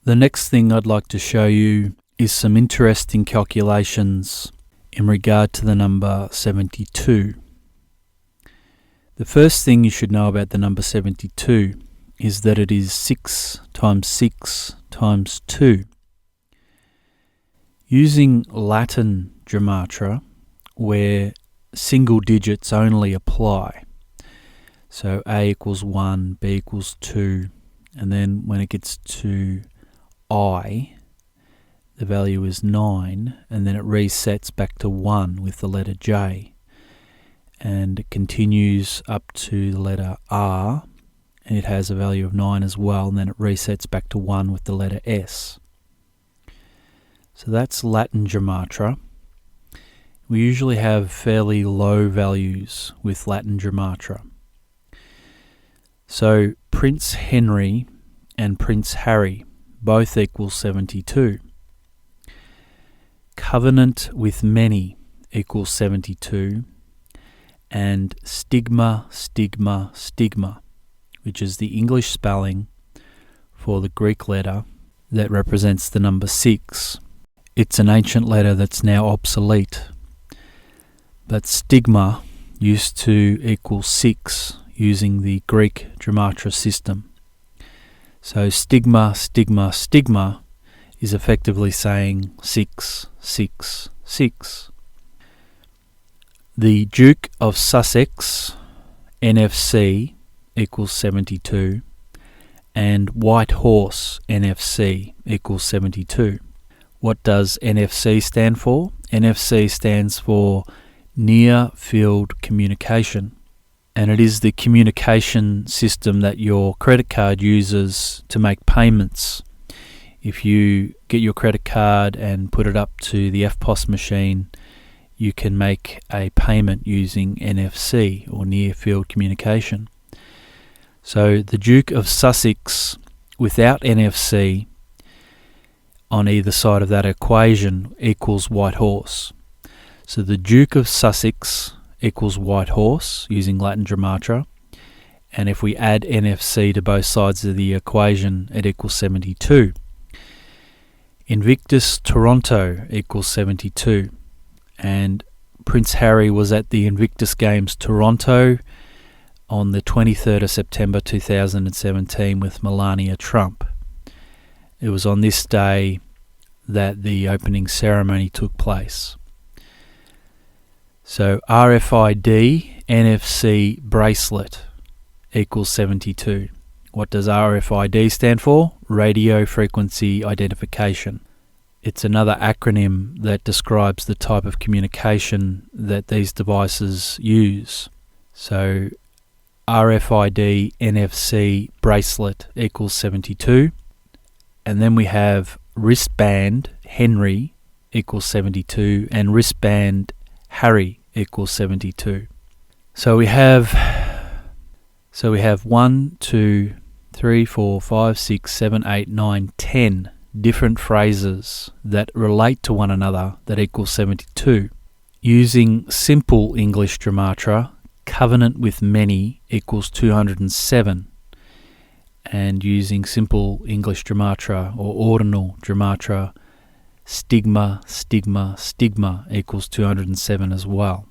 The next thing I'd like to show you is some interesting calculations in regard to the number 72. The first thing you should know about the number 72 is that it is 6 times 6 times 2. Using Latin gematria, where single digits only apply, so A equals 1, B equals 2, and then when it gets to I, the value is 9, and then it resets back to 1 with the letter J, and it continues up to the letter R, and it has a value of 9 as well, and then it resets back to 1 with the letter S. So that's Latin gematria. We usually have fairly low values with Latin gematria. So Prince Henry and Prince Harry both equal 72. Covenant with many equals 72. And stigma, stigma, stigma, which is the English spelling for the Greek letter that represents the number 6. It's an ancient letter that's now obsolete. But stigma used to equal 6 using the Greek gematria system. So stigma, stigma, stigma is effectively saying 6, 6, 6. The Duke of Sussex, NFC, equals 72, and White Horse, NFC, equals 72. What does NFC stand for? NFC stands for Near Field Communication, and it is the communication system that your credit card uses to make payments. If you get your credit card and put it up to the EFTPOS machine, you can make a payment using NFC, or Near Field Communication. So the Duke of Sussex without NFC on either side of that equation equals White Horse. So the Duke of Sussex equals White Horse using Latin gematria, and if we add NFC to both sides of the equation, it equals 72. Invictus Toronto equals 72, and Prince Harry was at the Invictus Games Toronto on the 23rd of September 2017 with Melania Trump. It was on this day that the opening ceremony took place. So RFID NFC bracelet equals 72. What does RFID stand for? Radio Frequency Identification. It's another acronym that describes the type of communication that these devices use. So RFID NFC bracelet equals 72. And then we have wristband Henry equals 72, and wristband Harry equals 72. So we have 1, 2, 3, 4, 5, 6, 7, 8, 9, 10 different phrases that relate to one another that equals 72. Using simple English gematria, covenant with many equals 207. And using simple English gematria or ordinal gematria, stigma, stigma, stigma equals 207 as well.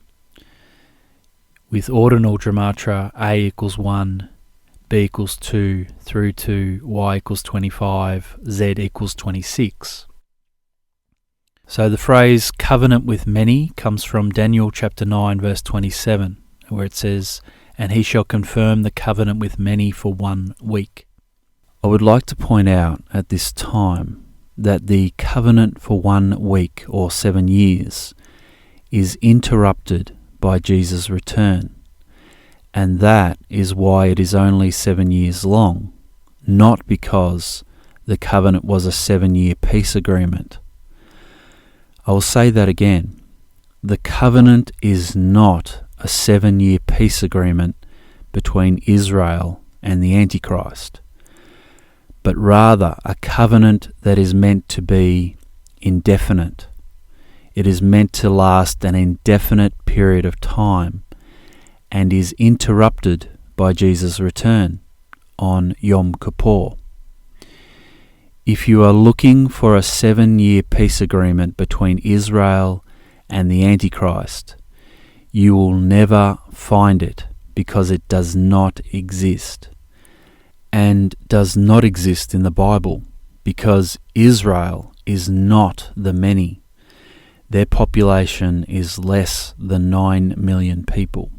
With ordinal gematria, A equals 1, B equals 2, through to Y equals 25, Z equals 26. So the phrase covenant with many comes from Daniel chapter 9 verse 27, where it says, "And he shall confirm the covenant with many for 1 week." I would like to point out at this time that the covenant for 1 week or 7 years is interrupted by Jesus' return, and that is why it is only 7 years long, not because the covenant was a 7-year peace agreement. I will say that again. The covenant is not a 7-year peace agreement between Israel and the Antichrist, but rather a covenant that is meant to be indefinite. It is meant to last an indefinite period of time and is interrupted by Jesus' return on Yom Kippur. If you are looking for a 7-year peace agreement between Israel and the Antichrist, you will never find it because it does not exist, and does not exist in the Bible because Israel is not the many. Their population is less than 9 million people.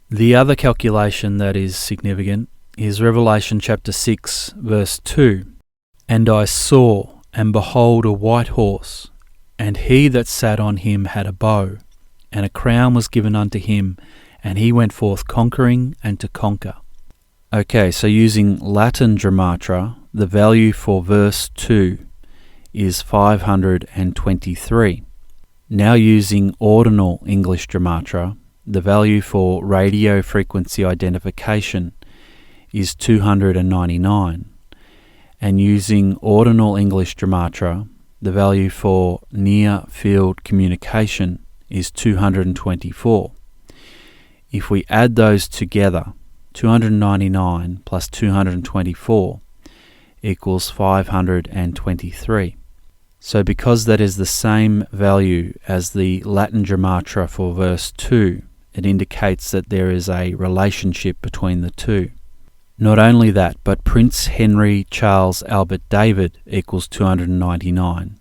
The other calculation that is significant is Revelation chapter 6 verse 2. And I saw, and behold, a white horse, and he that sat on him had a bow, and a crown was given unto him, and he went forth conquering and to conquer. Okay, so using Latin dramatra, the value for verse 2 is 523. Now using ordinal English dramatra, the value for radio frequency identification is 299. And using ordinal English dramatra, the value for near field communication is 224. If we add those together, 299 plus 224 equals 523. So because that is the same value as the Latin dramatra for verse 2, it indicates that there is a relationship between the two. Not only that, but Prince Henry Charles Albert David equals 299,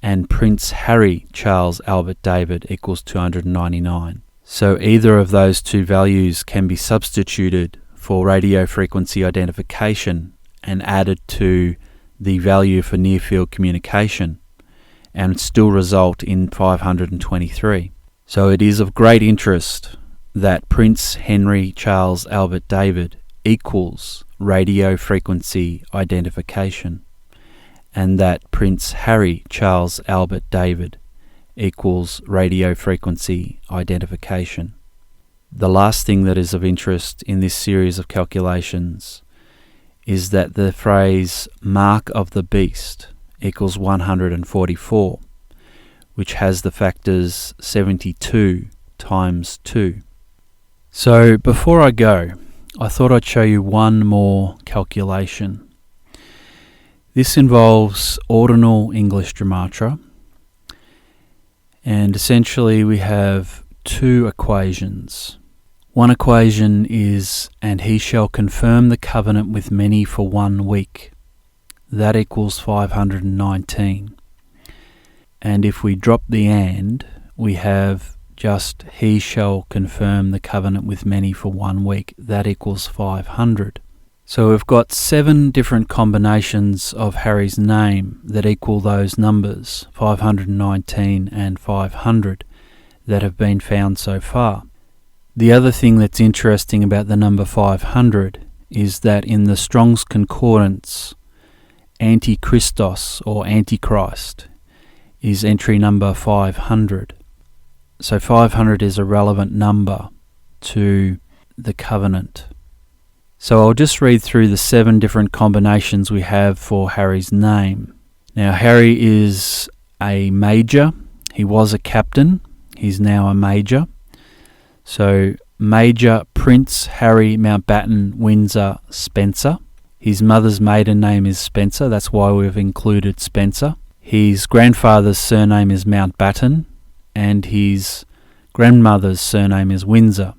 and Prince Harry Charles Albert David equals 299. So either of those two values can be substituted for radio frequency identification and added to the value for near-field communication, and still result in 523. So it is of great interest that Prince Henry Charles Albert David equals radio frequency identification, and that Prince Harry Charles Albert David equals radio frequency identification. The last thing that is of interest in this series of calculations is that the phrase mark of the beast equals 144, which has the factors 72 times 2. So before I go, I thought I'd show you one more calculation. This involves ordinal English dramatra, and essentially we have two equations. One equation is, and he shall confirm the covenant with many for 1 week. That equals 519. And if we drop the and, we have just he shall confirm the covenant with many for 1 week. That equals 500. So we've got 7 different combinations of Harry's name that equal those numbers, 519 and 500, that have been found so far. The other thing that's interesting about the number 500 is that in the Strong's Concordance, Antichristos or Antichrist is entry number 500. So 500 is a relevant number to the covenant. So I'll just read through the 7 different combinations we have for Harry's name. Now Harry is a major. He was a captain. He's now a major. So Major Prince Harry Mountbatten Windsor Spencer. His mother's maiden name is Spencer. That's why we've included Spencer. His grandfather's surname is Mountbatten, and his grandmother's surname is Windsor.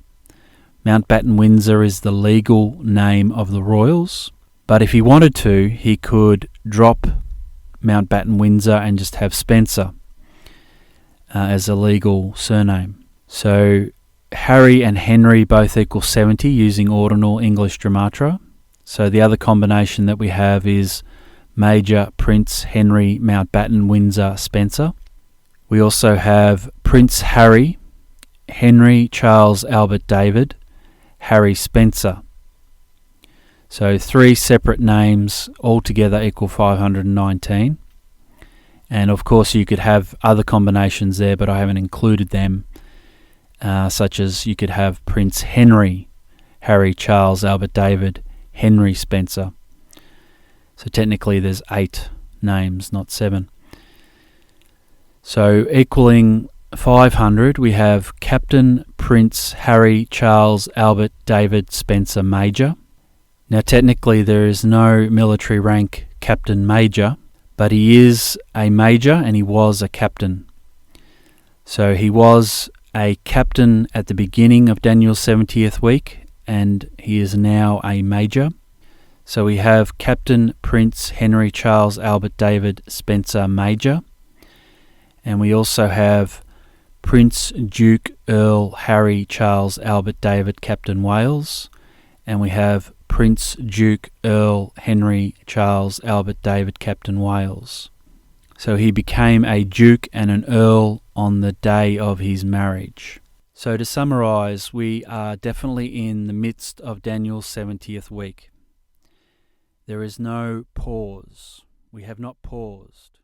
Mountbatten Windsor is the legal name of the royals, but if he wanted to, he could drop Mountbatten Windsor and just have Spencer as a legal surname. So Harry and Henry both equal 70 using ordinal English dramatra. So the other combination that we have is Major Prince Henry Mountbatten Windsor Spencer. We also have Prince Harry, Henry Charles Albert David, Harry Spencer. So 3 separate names altogether equal 519. And of course you could have other combinations there, but I haven't included them, such as you could have Prince Henry, Harry Charles Albert David, Henry Spencer. So technically there's 8 names, not 7. So equaling 500, we have Captain Prince Harry Charles Albert David Spencer Major. Now technically there is no military rank Captain Major, but he is a major and he was a captain. So he was a captain at the beginning of Daniel's 70th week, and he is now a major. So we have Captain Prince Henry Charles Albert David Spencer Major, and we also have Prince Duke Earl Harry Charles Albert David Captain Wales, and we have Prince Duke Earl Henry Charles Albert David Captain Wales. So he became a Duke and an Earl on the day of his marriage. So to summarise, we are definitely in the midst of Daniel's 70th week. There is no pause. We have not paused.